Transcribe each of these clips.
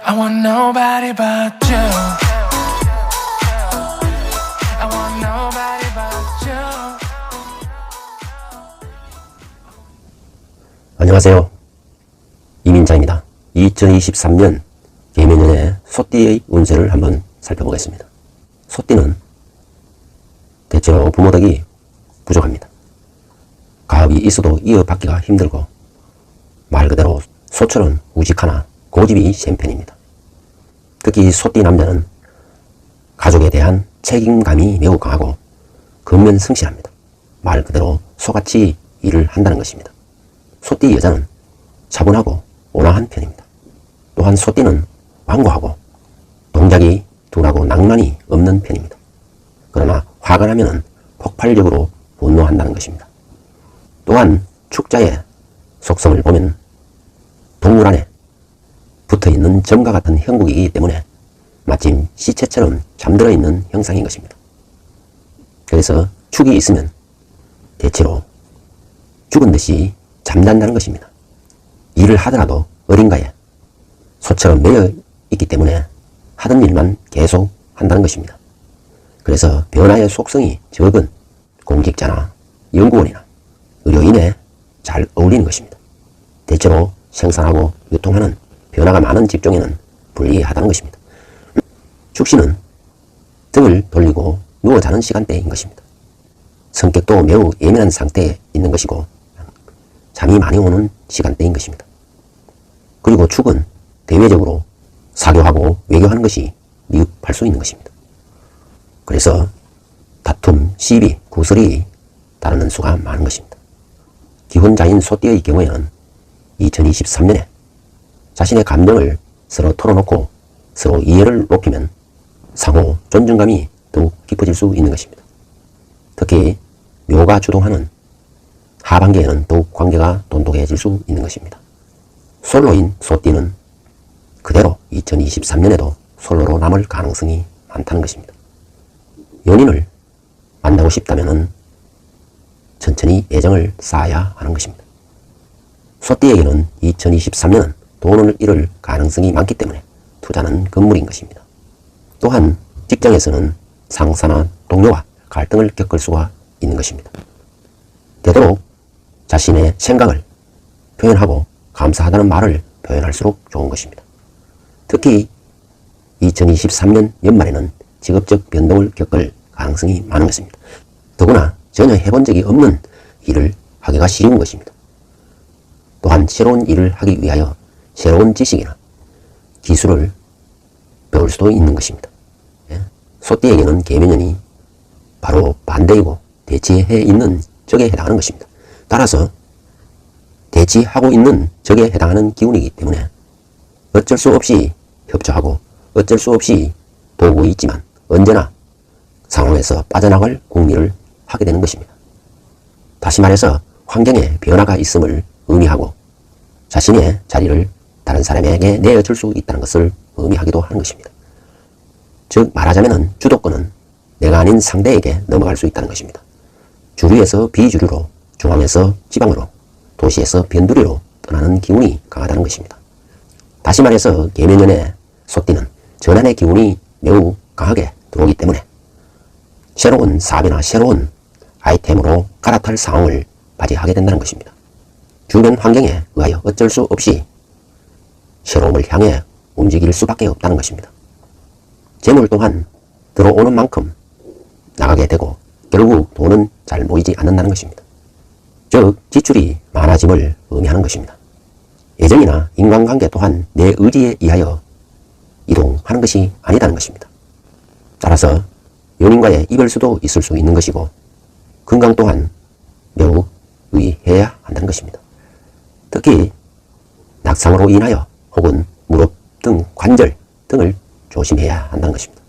I want nobody but you. I want nobody but you. 안녕하세요. 이민자입니다. 2023년 개면연의 소띠의 운세를 한번 살펴보겠습니다. 소띠는 대체로 부모 덕이 부족합니다. 가업이 있어도 이어받기가 힘들고 말 그대로 소처럼 우직하나 고집이 센 편입니다. 특히 소띠 남자는 가족에 대한 책임감이 매우 강하고 근면성실합니다. 말 그대로 소같이 일을 한다는 것입니다. 소띠 여자는 차분하고 온화한 편입니다. 또한 소띠는 완고하고 동작이 둔하고 낭만이 없는 편입니다. 그러나 화가 나면 폭발적으로 분노한다는 것입니다. 또한 축자의 속성을 보면 동물 안에 붙어있는 점과 같은 형국이기 때문에 마침 시체처럼 잠들어 있는 형상인 것입니다. 그래서 축이 있으면 대체로 죽은 듯이 잠잔다는 것입니다. 일을 하더라도 어딘가에 소처럼 매여 있기 때문에 하던 일만 계속 한다는 것입니다. 그래서 변화의 속성이 적은 공직자나 연구원이나 의료인에 잘 어울리는 것입니다. 대체로 생산하고 유통하는 변화가 많은 직종에는 불리하다는 것입니다. 축신은 등을 돌리고 누워 자는 시간대인 것입니다. 성격도 매우 예민한 상태에 있는 것이고 잠이 많이 오는 시간대인 것입니다. 그리고 축은 대외적으로 사교하고 외교하는 것이 미흡할 수 있는 것입니다. 그래서 다툼, 시비, 구설이 따르는 수가 많은 것입니다. 기혼자인 소띠의 경우에는 2023년에 자신의 감정을 서로 털어놓고 서로 이해를 높이면 상호 존중감이 더욱 깊어질 수 있는 것입니다. 특히 묘가 주동하는 하반기에는 더욱 관계가 돈독해질 수 있는 것입니다. 솔로인 소띠는 그대로 2023년에도 솔로로 남을 가능성이 많다는 것입니다. 연인을 만나고 싶다면 천천히 애정을 쌓아야 하는 것입니다. 소띠에게는 2023년은 돈을 잃을 가능성이 많기 때문에 투자는 금물인 것입니다. 또한 직장에서는 상사나 동료와 갈등을 겪을 수가 있는 것입니다. 되도록 자신의 생각을 표현하고 감사하다는 말을 표현할수록 좋은 것입니다. 특히 2023년 연말에는 직업적 변동을 겪을 가능성이 많은 것입니다. 더구나 전혀 해본 적이 없는 일을 하기가 쉬운 것입니다. 또한 새로운 일을 하기 위하여 새로운 지식이나 기술을 배울 수도 있는 것입니다. 소띠에게는 계면연이 바로 반대이고 대치해 있는 적에 해당하는 것입니다. 따라서 대치하고 있는 적에 해당하는 기운이기 때문에 어쩔 수 없이 협조하고 어쩔 수 없이 보고 있지만 언제나 상황에서 빠져나갈 궁리를 하게 되는 것입니다. 다시 말해서 환경에 변화가 있음을 의미하고 자신의 자리를 다른 사람에게 내어줄 수 있다는 것을 의미하기도 하는 것입니다. 즉 말하자면 주도권은 내가 아닌 상대에게 넘어갈 수 있다는 것입니다. 주류에서 비주류로, 중앙에서 지방으로, 도시에서 변두리로 떠나는 기운이 강하다는 것입니다. 다시 말해서 계면연의 소띠는 전환의 기운이 매우 강하게 들어오기 때문에 새로운 사업이나 새로운 아이템으로 갈아탈 상황을 맞이하게 된다는 것입니다. 주변 환경에 의하여 어쩔 수 없이 새로움을 향해 움직일 수밖에 없다는 것입니다. 재물 또한 들어오는 만큼 나가게 되고 결국 돈은 잘 모이지 않는다는 것입니다. 즉 지출이 많아짐을 의미하는 것입니다. 애정이나 인간관계 또한 내 의지에 의하여 이동하는 것이 아니다는 것입니다. 따라서 연인과의 이별수도 있을 수 있는 것이고 건강 또한 매우 유의해야 한다는 것입니다. 특히 낙상으로 인하여 혹은 무릎 등 관절 등을 조심해야 한다는 것입니다.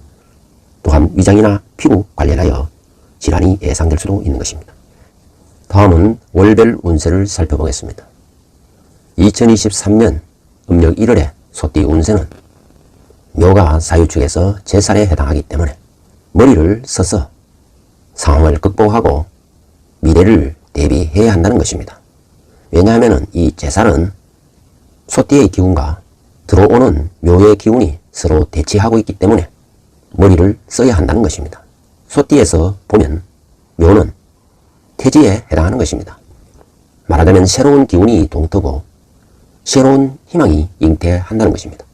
또한 위장이나 피부 관련하여 질환이 예상될 수도 있는 것입니다. 다음은 월별 운세를 살펴보겠습니다. 2023년 음력 1월의 소띠 운세는 묘가 사유축에서 제살에 해당하기 때문에 머리를 써서 상황을 극복하고 미래를 대비해야 한다는 것입니다. 왜냐하면 이 제살은 소띠의 기운과 들어오는 묘의 기운이 서로 대치하고 있기 때문에 머리를 써야 한다는 것입니다. 소띠에서 보면 묘는 태지에 해당하는 것입니다. 말하자면 새로운 기운이 동트고 새로운 희망이 잉태한다는 것입니다.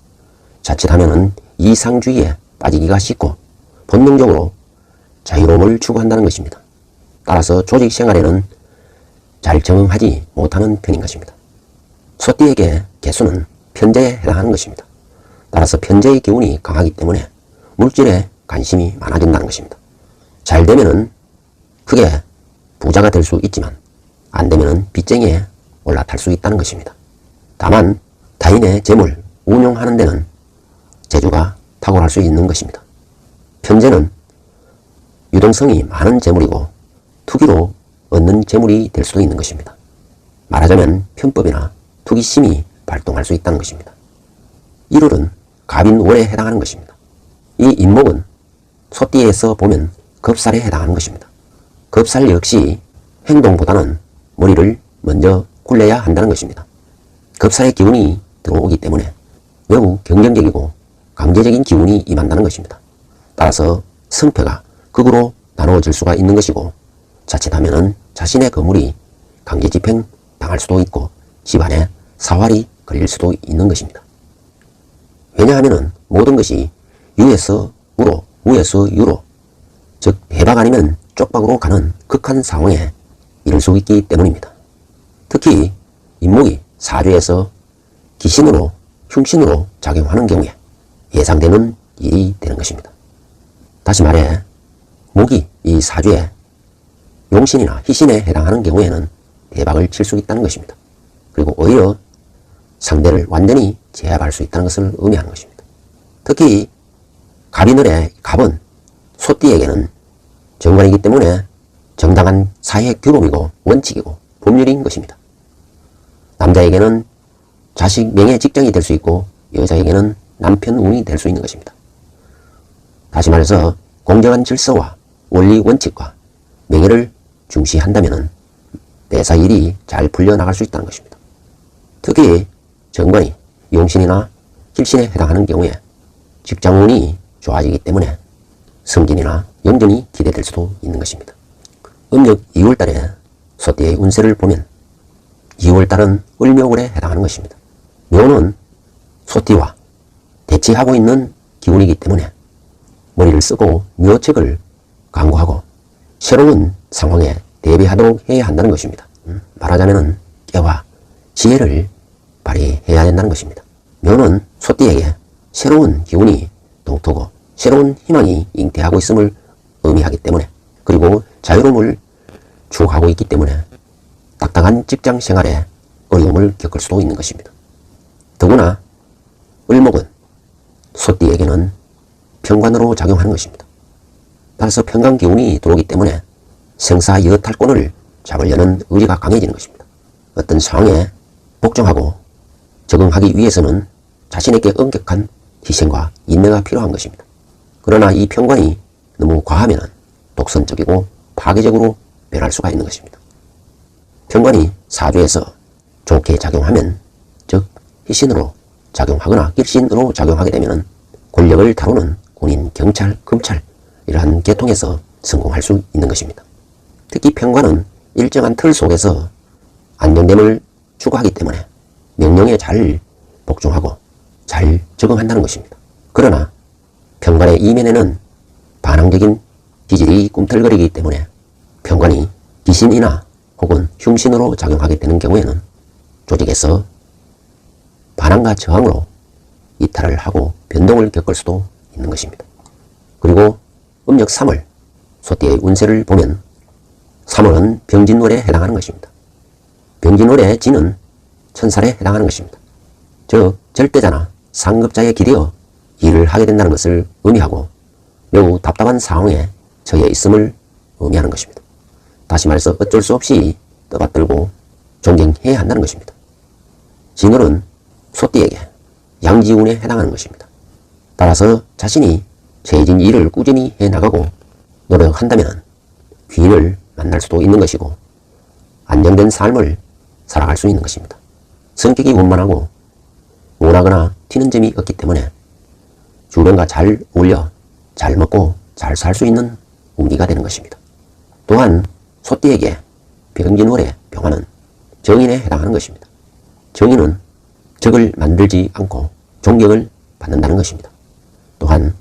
자칫하면 이상주의에 빠지기가 쉽고 본능적으로 자유로움을 추구한다는 것입니다. 따라서 조직 생활에는 잘 적응하지 못하는 편인 것입니다. 소띠에게 개수는 편재에 해당하는 것입니다. 따라서 편재의 기운이 강하기 때문에 물질에 관심이 많아진다는 것입니다. 잘 되면은 크게 부자가 될 수 있지만 안 되면은 빚쟁이에 올라탈 수 있다는 것입니다. 다만 타인의 재물 운용하는 데는 재주가 탁월할 수 있는 것입니다. 편재는 유동성이 많은 재물이고 투기로 얻는 재물이 될 수도 있는 것입니다. 말하자면 편법이나 투기심이 발동할 수 있다는 것입니다. 1월은 갑인월에 해당하는 것입니다. 이 인목은 소띠에서 보면 겁살에 해당하는 것입니다. 겁살 역시 행동보다는 머리를 먼저 굴려야 한다는 것입니다. 겁살의 기운이 들어오기 때문에 매우 경쟁적이고 강제적인 기운이 임한다는 것입니다. 따라서 성패가 극으로 나누어질 수가 있는 것이고 자칫하면 자신의 거물이 강제집행 당할 수도 있고 집안에 사활이 걸릴 수도 있는 것입니다. 왜냐하면 모든 것이 유에서 우로, 우에서 유로, 즉 배박 아니면 쪽박으로 가는 극한 상황에 이를 수 있기 때문입니다. 특히 인목이 사주에서 기신으로, 흉신으로 작용하는 경우에 예상되는 일이 되는 것입니다. 다시 말해 목이 이 사주에 용신이나 희신에 해당하는 경우에는 대박을 칠 수 있다는 것입니다. 그리고 오히려 상대를 완전히 제압할 수 있다는 것을 의미하는 것입니다. 특히 갑인월의 갑은 소띠에게는 정관이기 때문에 정당한 사회 규범이고 원칙이고 법률인 것입니다. 남자에게는 자식 명예 직장이 될 수 있고 여자에게는 남편 운이 될 수 있는 것입니다. 다시 말해서 공정한 질서와 원리 원칙과 명예를 중시한다면 매사 일이 잘 풀려나갈 수 있다는 것입니다. 특히 정관이 용신이나 hil신에 해당하는 경우에 직장운이 좋아지기 때문에 승진이나 영전이 기대될 수도 있는 것입니다. 음력 2월달에 소띠의 운세를 보면 2월달은 을묘월에 해당하는 것입니다. 묘는 소띠와 대치하고 있는 기운이기 때문에 머리를 쓰고 묘책을 강구하고 새로운 상황에 대비하도록 해야 한다는 것입니다. 말하자면 깨와 지혜를 발휘해야 된다는 것입니다. 묘는 소띠에게 새로운 기운이 동트고 새로운 희망이 잉태하고 있음을 의미하기 때문에 그리고 자유로움을 추구하고 있기 때문에 딱딱한 직장 생활에 어려움을 겪을 수도 있는 것입니다. 더구나 을목은 소띠에게는 편관으로 작용하는 것입니다. 따라서 편관 기운이 들어오기 때문에 생사여탈권을 잡으려는 의지가 강해지는 것입니다. 어떤 상황에 복종하고 적응하기 위해서는 자신에게 엄격한 희생과 인내가 필요한 것입니다. 그러나 이 편관이 너무 과하면 독선적이고 파괴적으로 변할 수가 있는 것입니다. 편관이 사주에서 좋게 작용하면 즉 희신으로 작용하거나 길신으로 작용하게 되면 권력을 다루는 군인, 경찰, 검찰 이러한 계통에서 성공할 수 있는 것입니다. 특히 편관은 일정한 틀 속에서 안정됨을 추구하기 때문에 명령에 잘 복종하고 잘 적응한다는 것입니다. 그러나 편관의 이면에는 반항적인 기질이 꿈틀거리기 때문에 편관이 기신이나 혹은 흉신으로 작용하게 되는 경우에는 조직에서 반항과 저항으로 이탈을 하고 변동을 겪을 수도 있는 것입니다. 그리고 음력 3월 소띠의 운세를 보면 3월은 병진월에 해당하는 것입니다. 병진월의 진은 천살에 해당하는 것입니다. 즉 절대자나 상급자에 기대어 일을 하게 된다는 것을 의미하고 매우 답답한 상황에 처해 있음을 의미하는 것입니다. 다시 말해서 어쩔 수 없이 떠받들고 존경해야 한다는 것입니다. 진월은 소띠에게 양지운에 해당하는 것입니다. 따라서 자신이 처해진 일을 꾸준히 해나가고 노력한다면 귀인을 만날 수도 있는 것이고 안정된 삶을 살아갈 수 있는 것입니다. 성격이 원만하고 원하거나 튀는 점이 없기 때문에 주변과 잘 어울려 잘 먹고 잘 살 수 있는 운기가 되는 것입니다. 또한 소띠에게 병진월의 병화는 정인에 해당하는 것입니다. 정인은 적을 만들지 않고 존경을 받는다는 것입니다. 또한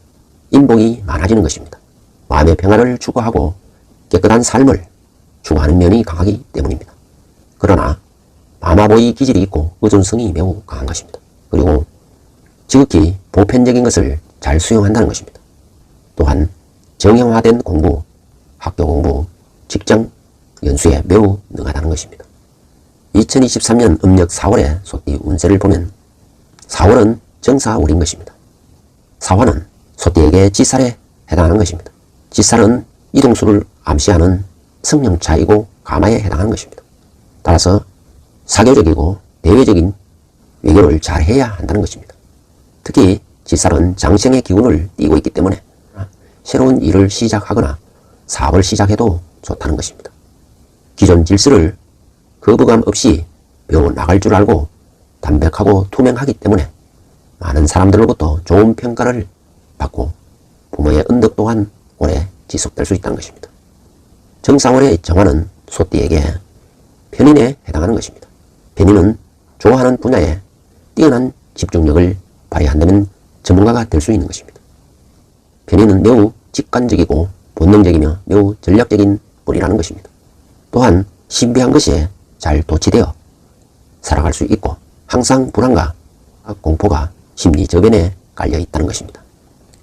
인복이 많아지는 것입니다. 마음의 평화를 추구하고 깨끗한 삶을 추구하는 면이 강하기 때문입니다. 그러나 마마보이 기질이 있고 의존성이 매우 강한 것입니다. 그리고 지극히 보편적인 것을 잘 수용한다는 것입니다. 또한 정형화된 공부, 학교 공부, 직장 연수에 매우 능하다는 것입니다. 2023년 음력 4월의 소띠 운세를 보면 4월은 정사월인 것입니다. 사화는 소띠에게 지살에 해당하는 것입니다. 지살은 이동수를 암시하는 성령차이고 가마에 해당하는 것입니다. 따라서 사교적이고 대외적인 외교를 잘 해야 한다는 것입니다. 특히 지살은 장생의 기운을 띠고 있기 때문에 새로운 일을 시작하거나 사업을 시작해도 좋다는 것입니다. 기존 질서를 거부감 없이 배워 나갈 줄 알고 담백하고 투명하기 때문에 많은 사람들로부터 좋은 평가를 받고 부모의 은덕 또한 오래 지속될 수 있다는 것입니다. 정사월의 정화는 소띠에게 편인에 해당하는 것입니다. 편인은 좋아하는 분야에 뛰어난 집중력을 발휘한다면 전문가가 될 수 있는 것입니다. 편인은 매우 직관적이고 본능적이며 매우 전략적인 꼴이라는 것입니다. 또한 신비한 것에 잘 도취되어 살아갈 수 있고 항상 불안과 공포가 심리 저변에 깔려 있다는 것입니다.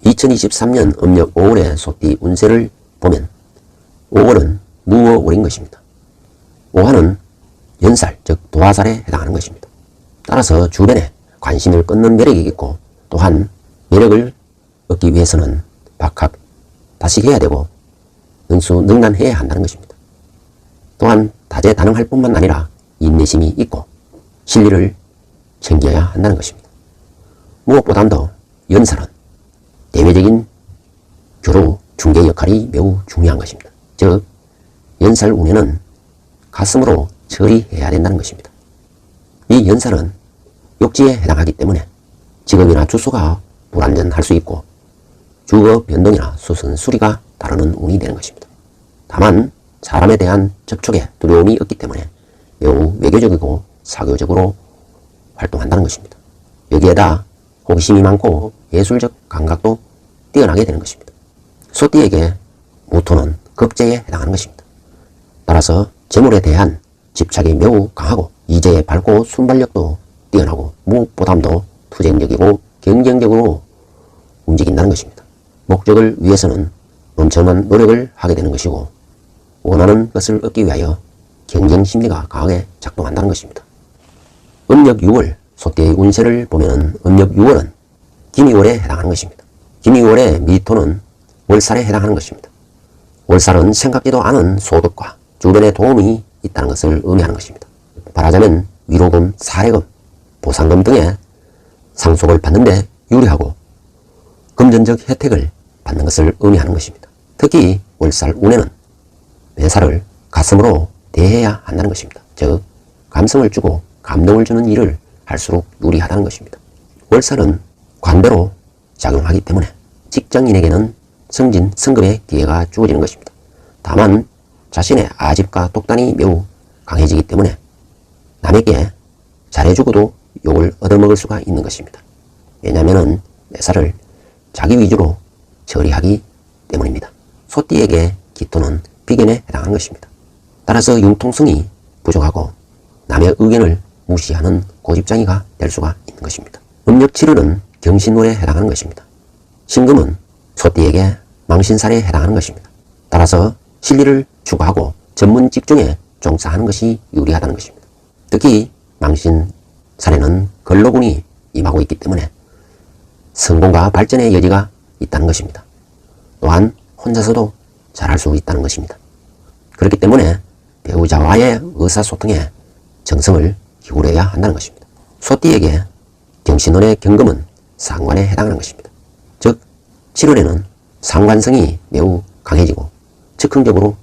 2023년 음력 5월의 소띠 운세를 보면 5월은 무어월인 것입니다. 5화는 연살, 즉 도화살에 해당하는 것입니다. 따라서 주변에 관심을 끊는 매력이 있고 또한 매력을 얻기 위해서는 박학, 다식해야 되고 능수능란해야 한다는 것입니다. 또한 다재다능할 뿐만 아니라 인내심이 있고 진리를 챙겨야 한다는 것입니다. 무엇보다도 연살은 대외적인 교류, 중개 역할이 매우 중요한 것입니다. 즉 연살 운에는 가슴으로 처리해야 된다는 것입니다. 이 연살은 욕지에 해당하기 때문에 직업이나 주소가 불안전할 수 있고 주거 변동이나 수선 수리가 따르는 운이 되는 것입니다. 다만 사람에 대한 접촉에 두려움이 없기 때문에 매우 외교적이고 사교적으로 활동한다는 것입니다. 여기에다 호기심이 많고 예술적 감각도 뛰어나게 되는 것입니다. 소띠에게 무토는 급제에 해당하는 것입니다. 따라서 재물에 대한 집착이 매우 강하고 이제에 밝고 순발력도 뛰어나고 무엇보다도 투쟁적이고 경쟁적으로 움직인다는 것입니다. 목적을 위해서는 엄청난 노력을 하게 되는 것이고 원하는 것을 얻기 위하여 경쟁 심리가 강하게 작동한다는 것입니다. 음력 6월 소띠의 운세를 보면 음력 6월은 기미월에 해당하는 것입니다. 기미월의 미토는 월살에 해당하는 것입니다. 월살은 생각지도 않은 소득과 주변의 도움이 있다는 것을 의미하는 것입니다. 말하자면 위로금, 사례금, 보상금 등의 상속을 받는 데 유리하고 금전적 혜택을 받는 것을 의미하는 것입니다. 특히 월살 운에는 매사를 가슴으로 대해야 한다는 것입니다. 즉 감성을 주고 감동을 주는 일을 할수록 유리하다는 것입니다. 월살은 관대로 작용하기 때문에 직장인에게는 승진, 승급의 기회가 주어지는 것입니다. 다만 자신의 아집과 독단이 매우 강해지기 때문에 남에게 잘해주고도 욕을 얻어먹을 수가 있는 것입니다. 왜냐하면 매사를 자기 위주로 처리하기 때문입니다. 소띠에게 기토는 비견에 해당하는 것입니다. 따라서 융통성이 부족하고 남의 의견을 무시하는 고집장이가 될 수가 있는 것입니다. 음력 7월은 경신월에 해당하는 것입니다. 신금은 소띠에게 망신살에 해당하는 것입니다. 따라서 실리를 추구하고 전문 직종에 종사하는 것이 유리하다는 것입니다. 특히 망신살에는 근로운이 임하고 있기 때문에 성공과 발전의 여지가 있다는 것입니다. 또한 혼자서도 잘할 수 있다는 것입니다. 그렇기 때문에 배우자와의 의사소통에 정성을 기울여야 한다는 것입니다. 소띠에게 경신월의 경금은 상관에 해당하는 것입니다. 즉 7월에는 상관성이 매우 강해지고 즉흥적으로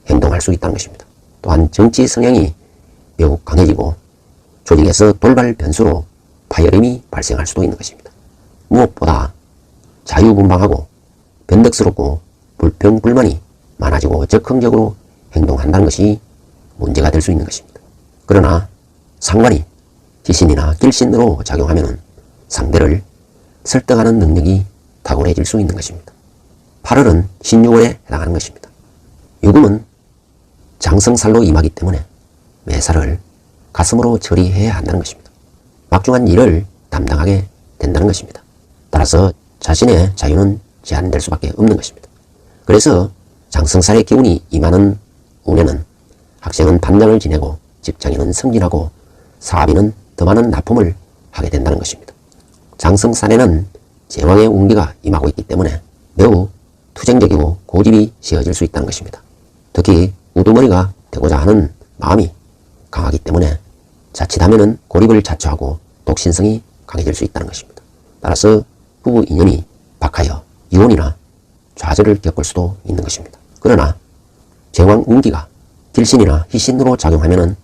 행동할 수 있다는 것입니다. 또한 정치 성향이 매우 강해지고 조직에서 돌발 변수로 파열음이 발생할 수도 있는 것입니다. 무엇보다 자유분방하고 변덕스럽고 불평불만이 많아지고 적극적으로 행동한다는 것이 문제가 될 수 있는 것입니다. 그러나 상관이 기신이나 길신으로 작용하면 상대를 설득하는 능력이 탁월해질 수 있는 것입니다. 8월은 신유월에 해당하는 것입니다. 유금은 장성살로 임하기 때문에 매사를 가슴으로 처리해야 한다는 것입니다. 막중한 일을 담당하게 된다는 것입니다. 따라서 자신의 자유는 제한될 수밖에 없는 것입니다. 그래서 장성살의 기운이 임하는 운에는 학생은 반장을 지내고 직장인은 승진하고 사업인은 더 많은 납품을 하게 된다는 것입니다. 장성살에는 제왕의 운기가 임하고 있기 때문에 매우 투쟁적이고 고집이 세워질 수 있다는 것입니다. 특히 우두머리가 되고자 하는 마음이 강하기 때문에 자칫하면 고립을 자초하고 독신성이 강해질 수 있다는 것입니다. 따라서 부부 인연이 박하여 이혼이나 좌절을 겪을 수도 있는 것입니다. 그러나 제왕 운기가 길신이나 희신으로 작용하면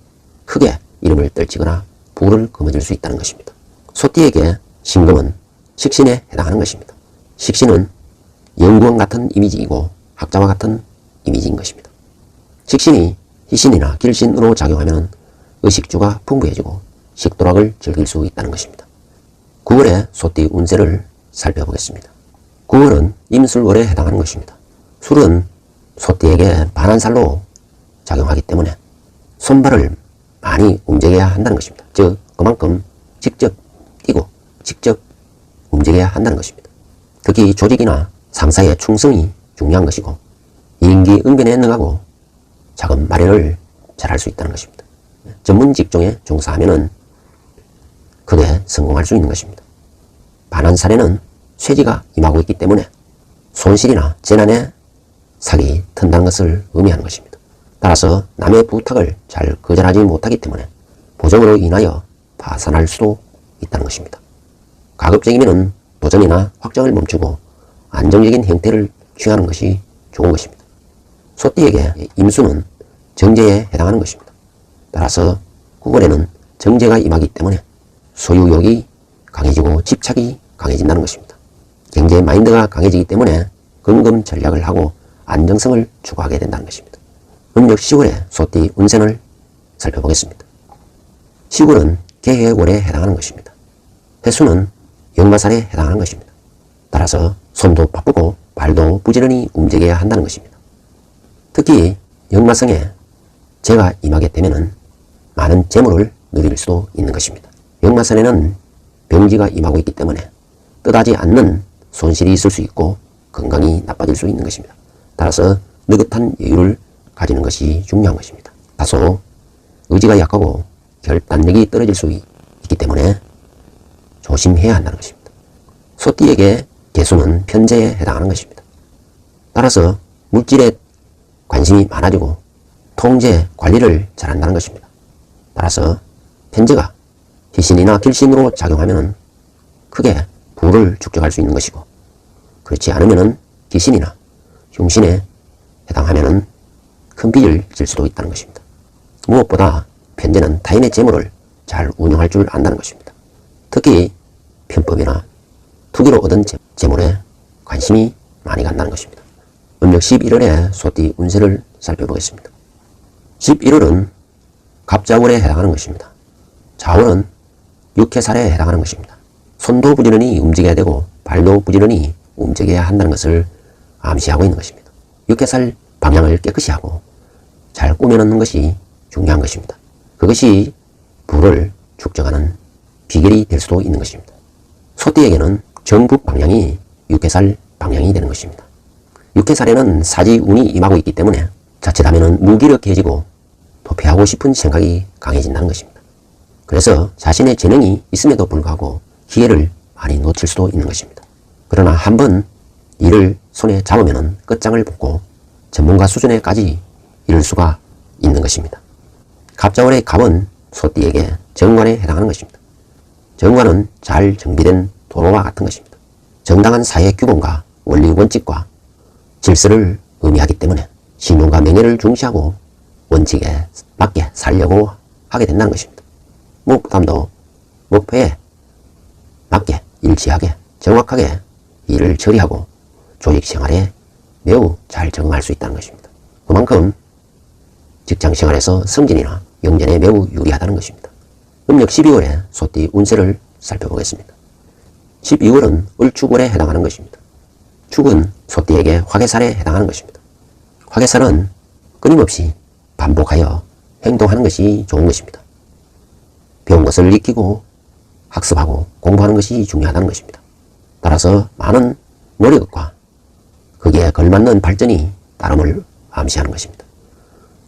크게 이름을 떨치거나 부를 거머쥘 수 있다는 것입니다. 소띠에게 신금은 식신에 해당하는 것입니다. 식신은 연구원 같은 이미지이고 학자와 같은 이미지인 것입니다. 식신이 희신이나 길신으로 작용하면 의식주가 풍부해지고 식도락을 즐길 수 있다는 것입니다. 9월의 소띠 운세를 살펴보겠습니다. 9월은 임술월에 해당하는 것입니다. 술은 소띠에게 반한살로 작용하기 때문에 손발을 많이 움직여야 한다는 것입니다. 즉 그만큼 직접 뛰고 직접 움직여야 한다는 것입니다. 특히 조직이나 상사의 충성이 중요한 것이고 임기응변에 능하고 자금 마련을 잘할 수 있다는 것입니다. 전문 직종에 종사하면 크게 성공할 수 있는 것입니다. 반한살에는 쇠지가 임하고 있기 때문에 손실이나 재난에 사기 튼다는 것을 의미하는 것입니다. 따라서 남의 부탁을 잘 거절하지 못하기 때문에 보정으로 인하여 파산할 수도 있다는 것입니다. 가급적이면 도전이나 확정을 멈추고 안정적인 형태를 취하는 것이 좋은 것입니다. 소띠에게 임수는 정제에 해당하는 것입니다. 따라서 9월에는 정제가 임하기 때문에 소유욕이 강해지고 집착이 강해진다는 것입니다. 경제 마인드가 강해지기 때문에 금금 전략을 하고 안정성을 추구하게 된다는 것입니다. 음력 10월의 소띠 운세를 살펴보겠습니다. 10월은 개해월에 해당하는 것입니다. 해수는 역마살에 해당하는 것입니다. 따라서 손도 바쁘고 발도 부지런히 움직여야 한다는 것입니다. 특히 역마성에 재가 임하게 되면 많은 재물을 누릴 수도 있는 것입니다. 역마살에는 병지가 임하고 있기 때문에 뜻하지 않는 손실이 있을 수 있고 건강이 나빠질 수 있는 것입니다. 따라서 느긋한 여유를 가지는 것이 중요한 것입니다. 다소 의지가 약하고 결단력이 떨어질 수 있기 때문에 조심해야 한다는 것입니다. 소띠에게 개수는 편재에 해당하는 것입니다. 따라서 물질에 관심이 많아지고 통제, 관리를 잘한다는 것입니다. 따라서 편재가 희신이나 길신으로 작용하면 크게 부를 축적할 수 있는 것이고 그렇지 않으면 기신이나 흉신에 해당하면 큰 빚을 질 수도 있다는 것입니다. 무엇보다 편재는 타인의 재물을 잘 운용할 줄 안다는 것입니다. 특히 편법이나 투기로 얻은 재물에 관심이 많이 간다는 것입니다. 음력 11월의 소띠 운세를 살펴보겠습니다. 11월은 갑자월에 해당하는 것입니다. 자월은 육해살에 해당하는 것입니다. 손도 부지런히 움직여야 되고 발도 부지런히 움직여야 한다는 것을 암시하고 있는 것입니다. 육해살 방향을 깨끗이 하고 잘 꾸며놓는 것이 중요한 것입니다. 그것이 부를 축적하는 비결이 될 수도 있는 것입니다. 소띠에게는 정북 방향이 육해살 방향이 되는 것입니다. 육해살에는 사지운이 임하고 있기 때문에 자칫하면 무기력해지고 도피하고 싶은 생각이 강해진다는 것입니다. 그래서 자신의 재능이 있음에도 불구하고 기회를 많이 놓칠 수도 있는 것입니다. 그러나 한번 일을 손에 잡으면 끝장을 보고 전문가 수준에까지 이를 수가 있는 것입니다. 갑자월의 갑은 소띠에게 정관에 해당하는 것입니다. 정관은 잘 정비된 도로와 같은 것입니다. 정당한 사회 규범과 원리 원칙과 질서를 의미하기 때문에 신용과 명예를 중시하고 원칙에 맞게 살려고 하게 된다는 것입니다. 무엇보다도 목표에 맞게, 일치하게, 정확하게 일을 처리하고 조직 생활에 매우 잘 적응할 수 있다는 것입니다. 그만큼 직장 생활에서 승진이나 영전에 매우 유리하다는 것입니다. 음력 12월에 소띠 운세를 살펴보겠습니다. 12월은 을축월에 해당하는 것입니다. 축은 소띠에게 화개살에 해당하는 것입니다. 화개살은 끊임없이 반복하여 행동하는 것이 좋은 것입니다. 배운 것을 익히고 학습하고 공부하는 것이 중요하다는 것입니다. 따라서 많은 노력과 거기에 걸맞는 발전이 따름을 암시하는 것입니다.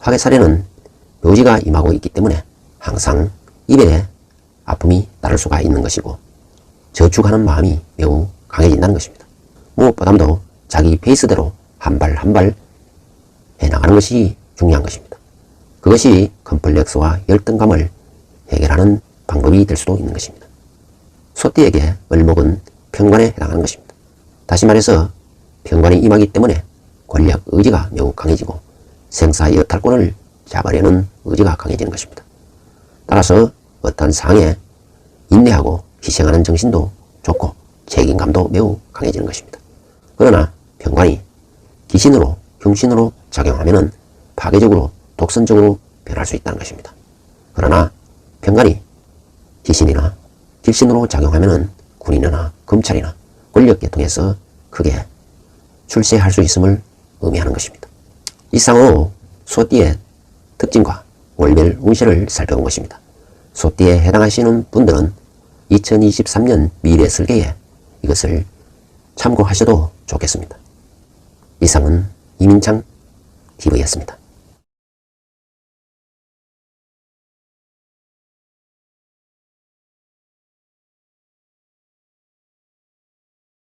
화개살에는 묘지가 임하고 있기 때문에 항상 입에 아픔이 따를 수가 있는 것이고 저축하는 마음이 매우 강해진다는 것입니다. 무엇보다도 자기 페이스대로 한 발 한 발 해나가는 것이 중요한 것입니다. 그것이 컴플렉스와 열등감을 해결하는 방법이 될 수도 있는 것입니다. 소띠에게 을목은 편관에 해당하는 것입니다. 다시 말해서 편관이 임하기 때문에 권력 의지가 매우 강해지고 생사 여탈권을 잡으려는 의지가 강해지는 것입니다. 따라서 어떤 상황에 인내하고 희생하는 정신도 좋고 책임감도 매우 강해지는 것입니다. 그러나 편관이 기신으로 흉신으로 작용하면 파괴적으로 독선적으로 변할 수 있다는 것입니다. 그러나 편관이 기신이나 길신으로 작용하면 군인이나 검찰이나 권력계통에서 크게 출세할 수 있음을 의미하는 것입니다. 이상으로 소띠의 특징과 월별 운세를 살펴본 것입니다. 소띠에 해당하시는 분들은 2023년 미래 설계에 이것을 참고하셔도 좋겠습니다. 이상은 이민창 TV였습니다.